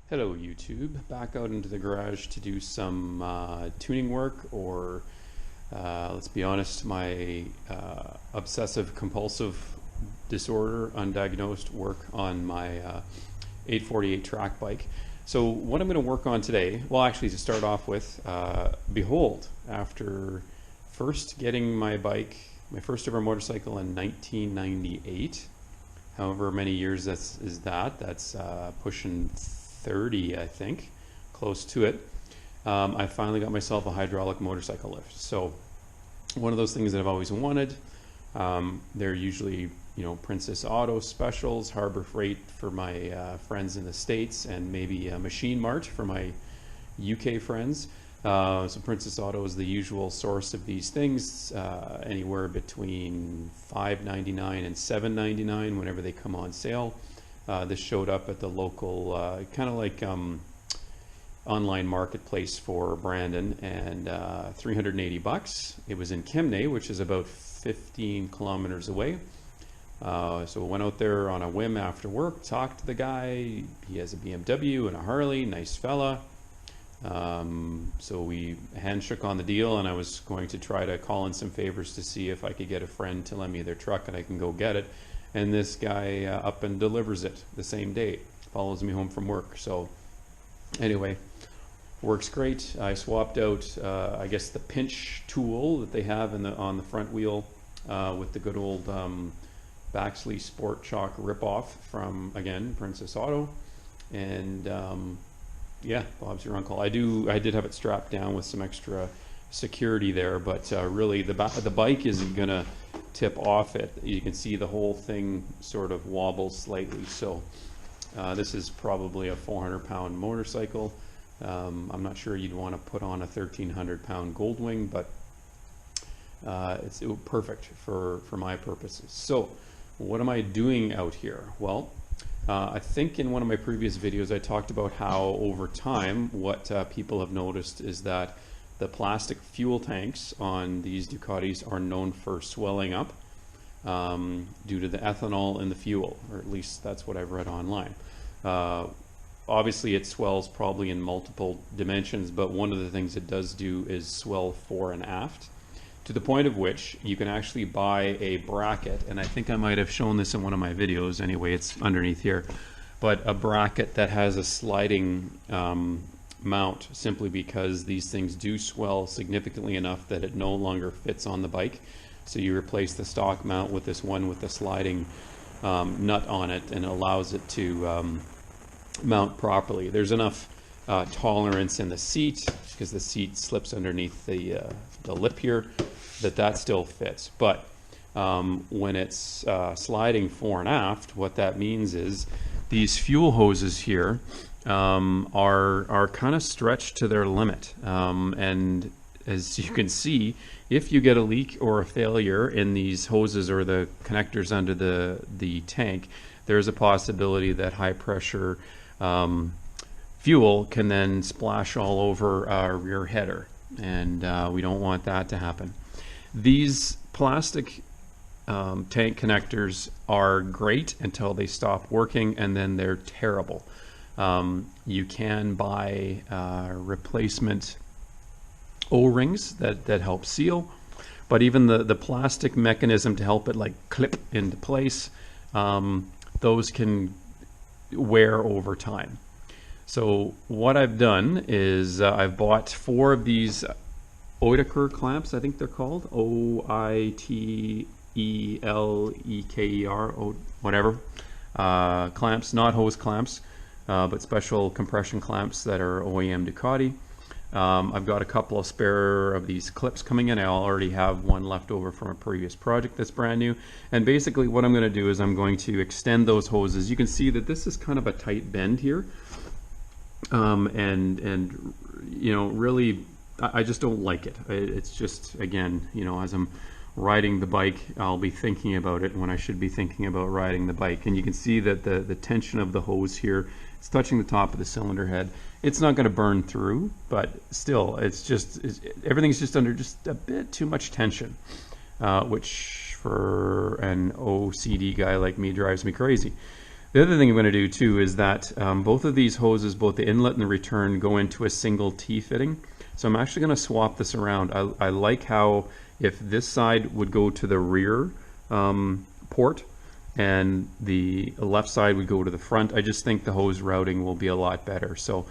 Hello YouTube, back out into the garage to do some tuning work, or let's be honest, my obsessive compulsive disorder undiagnosed work on my 848 track bike. So what I'm going to work on today, well actually to start off with, behold, after first getting my bike, my first ever motorcycle in 1998, however many years that's pushing 30, I think, close to it. I finally got myself a hydraulic motorcycle lift. So one of those things that I've always wanted. They're usually, Princess Auto specials, Harbor Freight for my friends in the States, and maybe Machine Mart for my UK friends. So Princess Auto is the usual source of these things, anywhere between $5.99 and $7.99 whenever they come on sale. This showed up at the local, kind of like online marketplace for Brandon, and 380 bucks. It was in Kemnay, which is about 15 kilometers away. So we went out there on a whim after work, talked to the guy. He has a BMW and a Harley, nice fella. So we handshook on the deal, and I was going to try to call in some favors to see if I could get a friend to lend me their truck and I can go get it. And this guy up and delivers it the same day, follows me home from work. So anyway, works great. I swapped out, I guess, the pinch tool that they have on the front wheel with the good old Baxley Sport Chalk ripoff from, again, Princess Auto. And yeah, Bob's your uncle. I did have it strapped down with some extra security there, but really the bike isn't gonna tip off it. You can see the whole thing sort of wobbles slightly. So this is probably a 400-pound motorcycle. I'm not sure you'd want to put on a 1,300-pound Goldwing, but it's perfect for my purposes. So what am I doing out here? Well, I think in one of my previous videos I talked about how over time what people have noticed is that the plastic fuel tanks on these Ducatis are known for swelling up due to the ethanol in the fuel, or at least that's what I've read online. Obviously it swells probably in multiple dimensions, but one of the things it does do is swell fore and aft, to the point of which you can actually buy a bracket, and I think I might have shown this in one of my videos. Anyway, it's underneath here, but a bracket that has a sliding mount, simply because these things do swell significantly enough that it no longer fits on the bike. So you replace the stock mount with this one with the sliding nut on it, and it allows it to mount properly. There's enough tolerance in the seat, because the seat slips underneath the lip here, that still fits. But when it's sliding fore and aft, what that means is these fuel hoses here are kind of stretched to their limit, and as you can see, if you get a leak or a failure in these hoses or the connectors under the tank, there's a possibility that high pressure fuel can then splash all over our rear header, and we don't want that to happen. These plastic tank connectors are great until they stop working, and then they're terrible. You can buy replacement O-rings that help seal, but even the plastic mechanism to help it like clip into place, those can wear over time. So what I've done is I've bought 4 of these Oiteker clamps, I think they're called, O-I-T-E-L-E-K-E-R, whatever, clamps, not hose clamps, but special compression clamps that are OEM Ducati. I've got a couple of spare of these clips coming in. I already have one left over from a previous project that's brand new. And basically what I'm going to do is I'm going to extend those hoses. You can see that this is kind of a tight bend here. And really, I just don't like it. It's just, again, as I'm riding the bike, I'll be thinking about it when I should be thinking about riding the bike. And you can see that the tension of the hose here, it's touching the top of the cylinder head. It's not going to burn through, but still, everything's just under just a bit too much tension, which for an OCD guy like me drives me crazy. The other thing I'm going to do too is that both of these hoses, both the inlet and the return, go into a single T-fitting. So I'm actually going to swap this around. I like how if this side would go to the rear port and the left side would go to the front, I just think the hose routing will be a lot better. So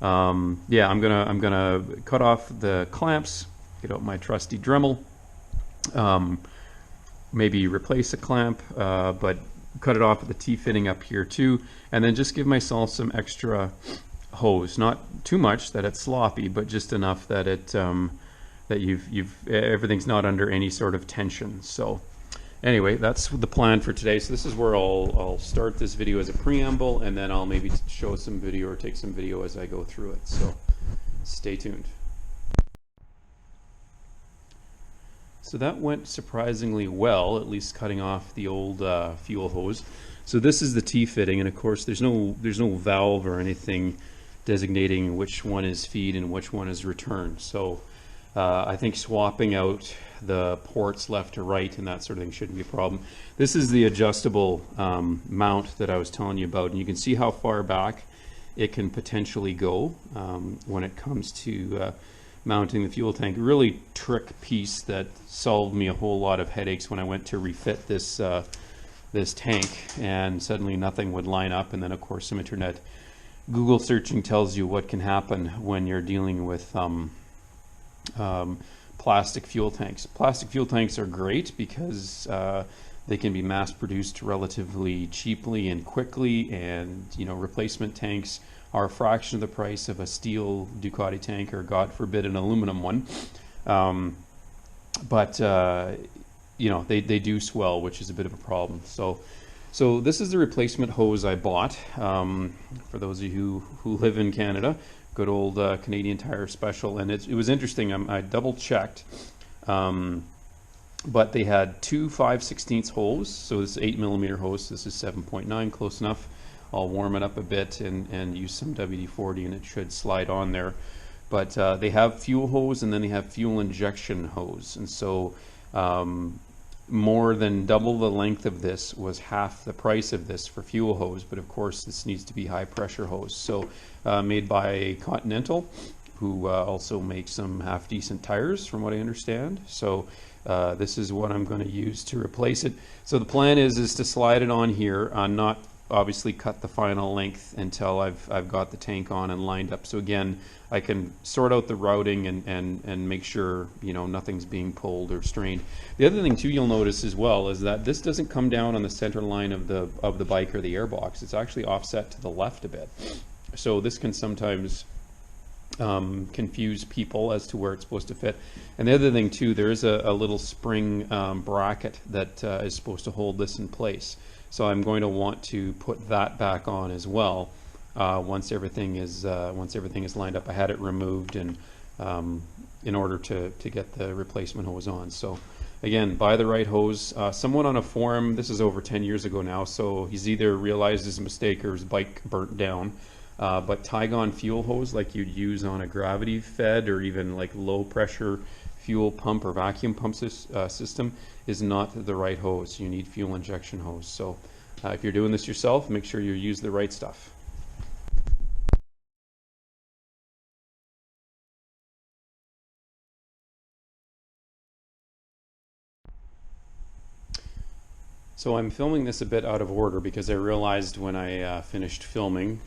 yeah, I'm gonna cut off the clamps, get out my trusty Dremel, maybe replace a clamp, but cut it off at the T-fitting up here too, and then just give myself some extra hose, not too much that it's sloppy, but just enough that it that everything's not under any sort of tension. So anyway, that's the plan for today. So this is where I'll start this video as a preamble, and then I'll maybe show some video or take some video as I go through it. So stay tuned. So that went surprisingly well, at least cutting off the old fuel hose. So this is the T-fitting, and of course there's no valve or anything designating which one is feed and which one is return. So I think swapping out the ports left to right and that sort of thing shouldn't be a problem. This is the adjustable mount that I was telling you about, and you can see how far back it can potentially go when it comes to mounting the fuel tank. Really trick piece that solved me a whole lot of headaches when I went to refit this this tank, and suddenly nothing would line up. And then of course some internet Google searching tells you what can happen when you're dealing with plastic fuel tanks. Plastic fuel tanks are great because they can be mass produced relatively cheaply and quickly, and replacement tanks are a fraction of the price of a steel Ducati tank, or God forbid an aluminum one. But they do swell, which is a bit of a problem. So this is the replacement hose I bought. For those of you who live in Canada, good old Canadian Tire special. And it was interesting. I double checked, but they had two 5/16 hose. So this is 8mm hose. This is 7.9, close enough. I'll warm it up a bit and use some WD-40, and it should slide on there. But they have fuel hose, and then they have fuel injection hose. And so more than double the length of this was half the price of this for fuel hose. But of course this needs to be high pressure hose. So made by Continental, who also makes some half decent tires from what I understand. So this is what I'm going to use to replace it. So the plan is to slide it on here, not obviously cut the final length until I've got the tank on and lined up. So again, I can sort out the routing and make sure nothing's being pulled or strained. The other thing too you'll notice as well is that this doesn't come down on the center line of the bike or the airbox. It's actually offset to the left a bit. So this can sometimes confuse people as to where it's supposed to fit. And the other thing too, there is a little spring bracket that is supposed to hold this in place. So I'm going to want to put that back on as well once everything is lined up. I had it removed and in order to get the replacement hose on. So again, buy the right hose. Someone on a forum, this is over 10 years ago now, so he's either realized his mistake or his bike burnt down. But Tygon fuel hose, like you'd use on a gravity fed or even like low pressure fuel pump or vacuum pump system, is not the right hose. You need fuel injection hose. So if you're doing this yourself, make sure you use the right stuff. So I'm filming this a bit out of order because I realized when I finished filming,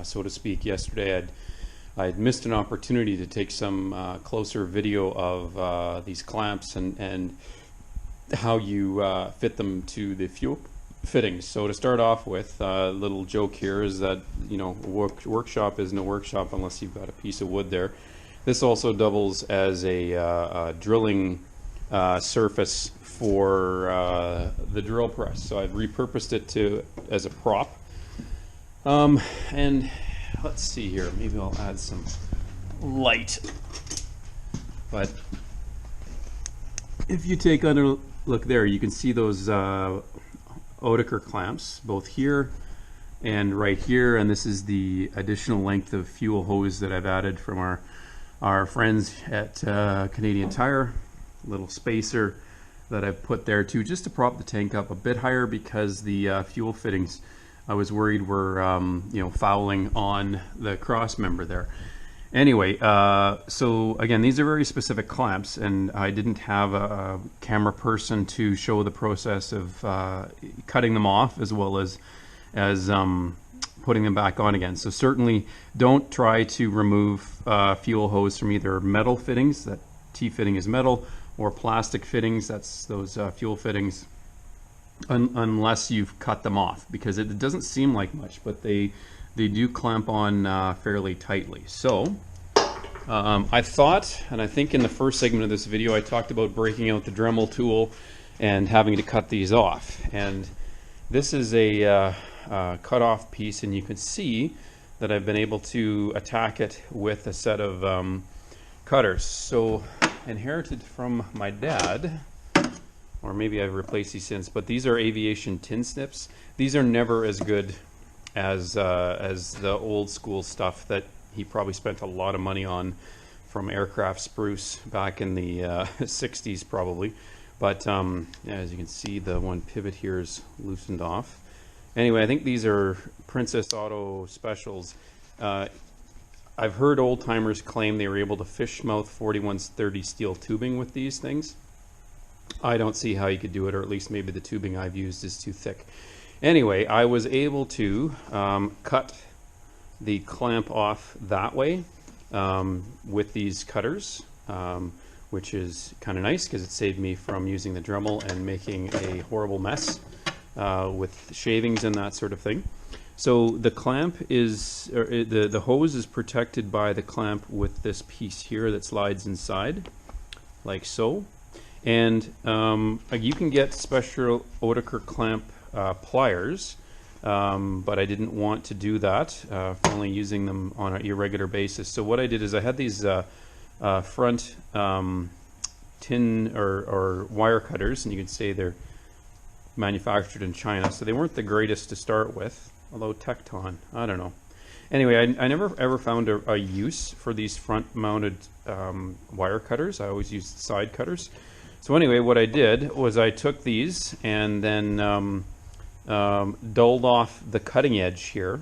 so to speak, yesterday, I'd missed an opportunity to take some closer video of these clamps and how you fit them to the fuel fittings. So to start off with, a little joke here is that workshop isn't a workshop unless you've got a piece of wood there. This also doubles as a drilling surface for the drill press. So I've repurposed it as a prop. And let's see here, maybe I'll add some light. But if you take a look there, you can see those Oetiker clamps, both here and right here, and this is the additional length of fuel hose that I've added from our friends at Canadian Tire. Little spacer that I've put there too, just to prop the tank up a bit higher because the fuel fittings I was worried were fouling on the cross member there. Anyway, so again, these are very specific clamps, and I didn't have a camera person to show the process of cutting them off as well as putting them back on again. So certainly don't try to remove fuel hose from either metal fittings, that T-fitting is metal, or plastic fittings, that's those fuel fittings, unless you've cut them off, because it doesn't seem like much, but they do clamp on fairly tightly. So I thought, and I think in the first segment of this video I talked about breaking out the Dremel tool and having to cut these off, and this is a cut off piece, and you can see that I've been able to attack it with a set of cutters. So inherited from my dad, or maybe I've replaced these since, but these are aviation tin snips. These are never as good as the old school stuff that he probably spent a lot of money on from aircraft spruce back in the 60s probably. But as you can see, the one pivot here is loosened off. Anyway, I think these are Princess Auto Specials. I've heard old timers claim they were able to fish mouth 4130 steel tubing with these things. I don't see how you could do it, or at least maybe the tubing I've used is too thick. Anyway, I was able to cut the clamp off that way with these cutters, which is kind of nice because it saved me from using the Dremel and making a horrible mess with shavings and that sort of thing. So the clamp is, or the hose is protected by the clamp with this piece here that slides inside, like so. And you can get special Oetiker clamp pliers, but I didn't want to do that, only using them on an irregular basis. So what I did is I had these front tin or wire cutters, and you can say they're manufactured in China, so they weren't the greatest to start with, although Tecton, I don't know. Anyway, I never ever found a use for these front mounted wire cutters. I always used side cutters. So anyway, what I did was I took these and then dulled off the cutting edge here,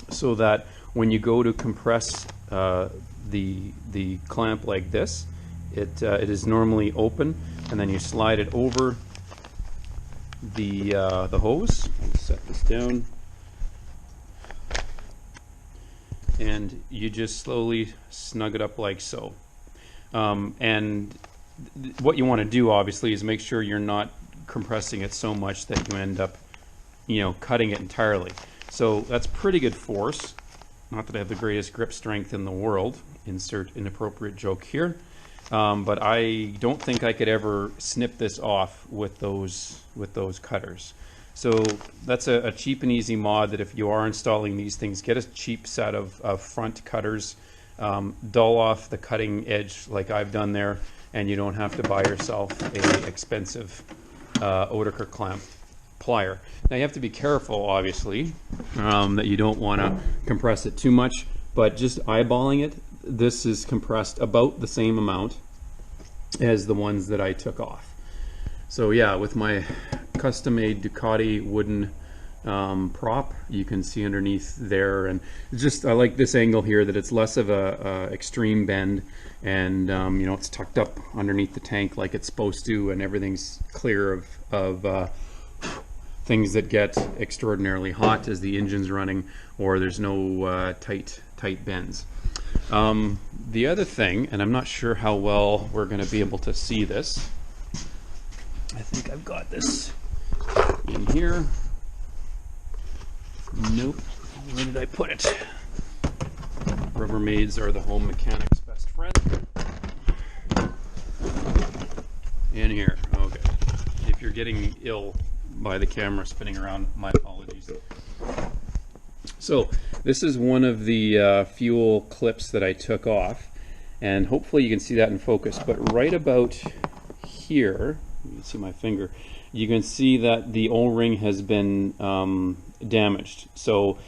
so that when you go to compress the clamp like this, it is normally open, and then you slide it over the hose. Let's set this down, and you just slowly snug it up like so. And what you want to do, obviously, is make sure you're not compressing it so much that you end up, cutting it entirely. So that's pretty good force. Not that I have the greatest grip strength in the world. Insert inappropriate joke here. But I don't think I could ever snip this off with those cutters. So that's a cheap and easy mod that if you are installing these things, get a cheap set of front cutters, dull off the cutting edge like I've done there, and you don't have to buy yourself a expensive Oetiker clamp plier. Now you have to be careful, obviously, that you don't want to compress it too much, but just eyeballing it, this is compressed about the same amount as the ones that I took off. So yeah, with my custom-made Ducati wooden prop, you can see underneath there, and just I like this angle here, that it's less of a extreme bend, and it's tucked up underneath the tank like it's supposed to, and everything's clear of things that get extraordinarily hot as the engine's running, or there's no tight bends. The other thing, and I'm not sure how well we're going to be able to see this, I think I've got this in here. Nope. Where did I put it? Rubbermaids are the home mechanic's best friend. In here. Okay. If you're getting ill by the camera spinning around, my apologies. So this is one of the fuel clips that I took off, and hopefully you can see that in focus, but right about here, you can see my finger, you can see that the O-ring has been damaged. So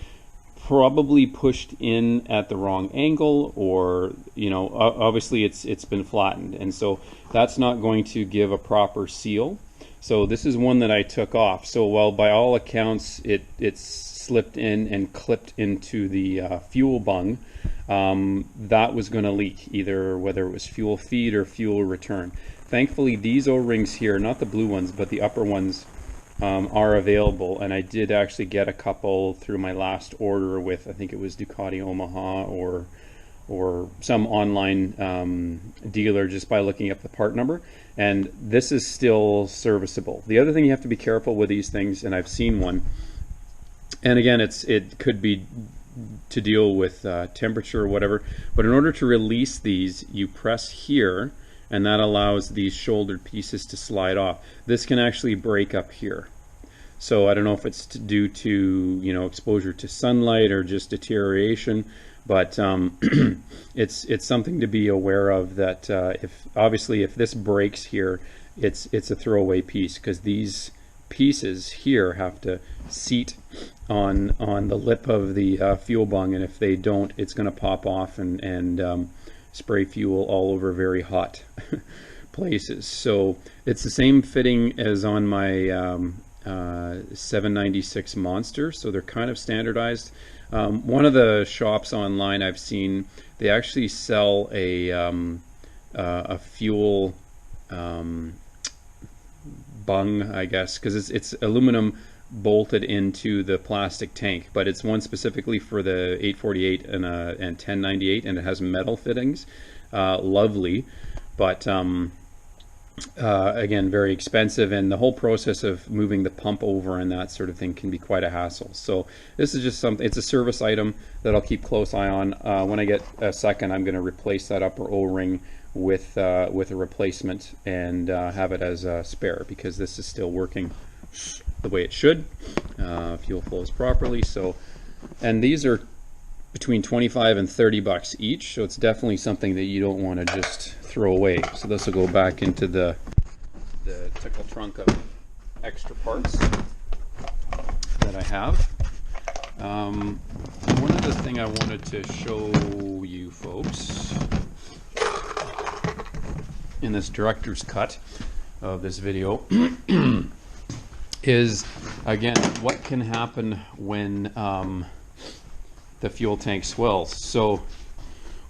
probably pushed in at the wrong angle, or obviously it's been flattened, and so that's not going to give a proper seal. So this is one that I took off. So while by all accounts it's slipped in and clipped into the fuel bung, that was going to leak, either whether it was fuel feed or fuel return. Thankfully, these O-rings here, not the blue ones, but the upper ones, are available, and I did actually get a couple through my last order with, I think it was Ducati Omaha or some online dealer, just by looking up the part number. And this is still serviceable. The other thing you have to be careful with these things, and I've seen one, and again, it could be to deal with temperature or whatever, but in order to release these, you press here, and that allows these shouldered pieces to slide off. This can actually break up here. So I don't know if it's due to, you know, exposure to sunlight or just deterioration, but it's something to be aware of, that if this breaks here, it's a throwaway piece, because these pieces here have to seat on the lip of the fuel bung, and if they don't, it's going to pop off and spray fuel all over very hot places. So it's the same fitting as on my 796 Monster, so they're kind of standardized. One of the shops online I've seen, they actually sell a fuel bung, I guess, because it's aluminum bolted into the plastic tank, but it's one specifically for the 848 and 1098, and it has metal fittings. Lovely, but again, very expensive, and the whole process of moving the pump over and that sort of thing can be quite a hassle. So this is just something, it's a service item that I'll keep close eye on. When I get a second, I'm going to replace that upper O-ring with a replacement, and have it as a spare, because this is still working the way it should. Fuel flows properly. So, and these are between 25 and 30 bucks each, so it's definitely something that you don't want to just throw away. So this will go back into the tickle trunk of extra parts that I have. One other thing I wanted to show you folks in this director's cut of this video is, again, what can happen when the fuel tank swells. So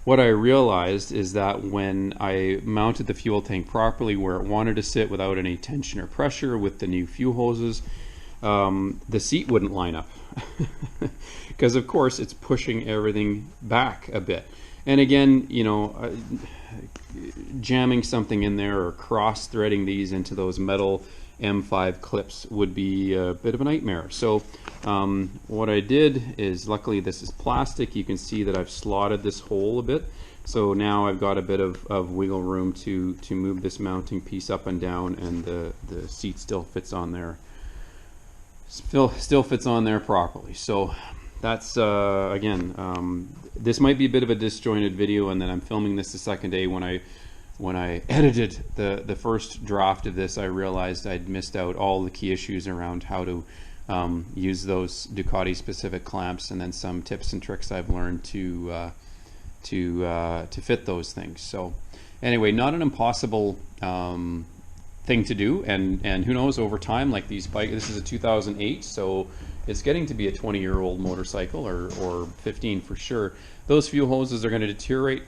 what I realized is that when I mounted the fuel tank properly where it wanted to sit without any tension or pressure with the new fuel hoses, the seat wouldn't line up because of course it's pushing everything back a bit. And again, you know, jamming something in there or cross threading these into those metal M5 clips would be a bit of a nightmare. So what I did is, luckily this is plastic, you can see that I've slotted this hole a bit, so now I've got a bit of wiggle room to move this mounting piece up and down, and the seat still fits on there, still fits on there properly. So that's again, this might be a bit of a disjointed video, and then I'm filming this the second day. When I edited the first draft of this, I realized I'd missed out all the key issues around how to use those Ducati specific clamps, and then some tips and tricks I've learned to fit those things. So anyway, not an impossible thing to do, and who knows, over time, like these bikes, this is a 2008, so it's getting to be a 20-year-old motorcycle, or 15 for sure. Those fuel hoses are going to deteriorate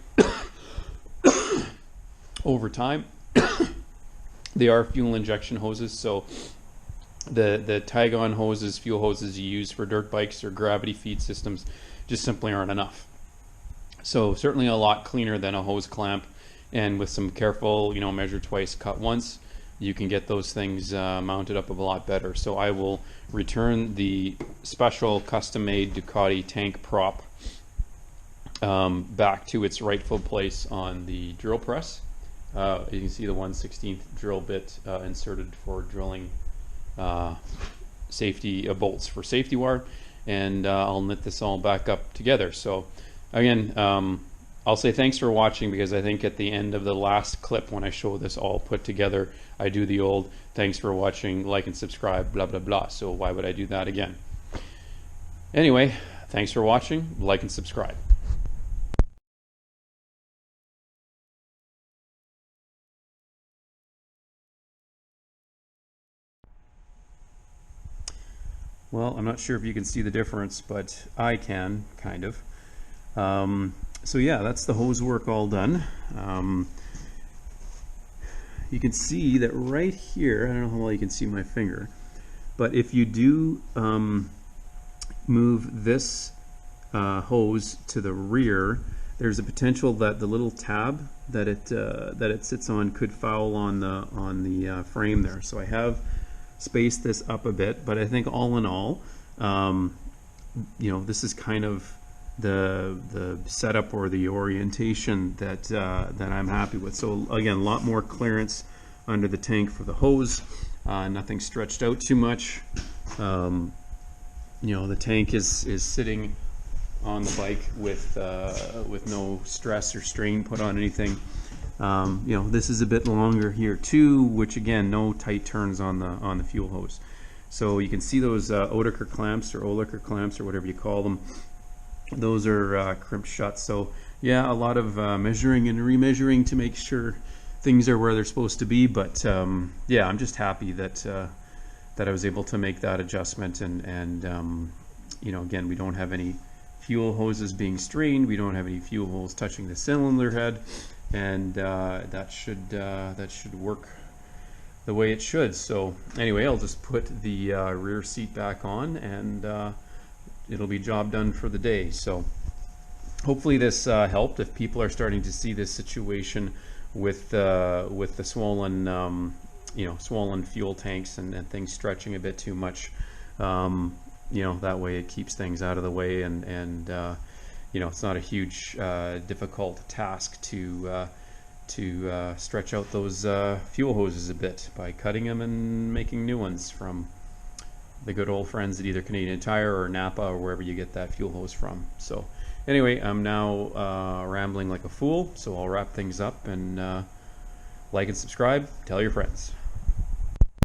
over time. They are fuel injection hoses, so the tag-on hoses, fuel hoses you use for dirt bikes or gravity feed systems just simply aren't enough. So certainly a lot cleaner than a hose clamp, and with some careful, you know, measure twice, cut once, you can get those things mounted up a lot better. So I will return the special custom-made Ducati tank prop back to its rightful place on the drill press. You can see the 1/16 drill bit inserted for drilling safety bolts for safety wire, and I'll knit this all back up together. So again, I'll say thanks for watching, because I think at the end of the last clip, when I show this all put together, I do the old thanks for watching, like and subscribe, blah blah blah. So why would I do that again? Anyway, thanks for watching, like and subscribe. Well, I'm not sure if you can see the difference, but I can, kind of. So yeah, that's the hose work all done. You can see that right here, I don't know how well you can see my finger, but if you do move this hose to the rear, there's a potential that the little tab that it sits on could foul on the frame there. So I have spaced this up a bit, but I think all in all, you know, this is kind of the setup or the orientation that I'm happy with. So again, a lot more clearance under the tank for the hose, nothing stretched out too much. You know, the tank is sitting on the bike with no stress or strain put on anything. You know, this is a bit longer here too, which again, no tight turns on the fuel hose. So you can see those Oehlicher clamps or Oehlicher clamps or whatever you call them. Those are crimped shut. So yeah, a lot of measuring and remeasuring to make sure things are where they're supposed to be. But yeah, I'm just happy that I was able to make that adjustment. And you know, again, we don't have any fuel hoses being strained. We don't have any fuel holes touching the cylinder head, and that should work the way it should. So anyway, I'll just put the rear seat back on, and it'll be job done for the day. So hopefully this helped. If people are starting to see this situation with the swollen you know, swollen fuel tanks and things stretching a bit too much, you know, that way it keeps things out of the way, and you know, it's not a huge difficult task to stretch out those fuel hoses a bit by cutting them and making new ones from the good old friends at either Canadian Tire or Napa or wherever you get that fuel hose from. So anyway, I'm now rambling like a fool, so I'll wrap things up, and like and subscribe, tell your friends.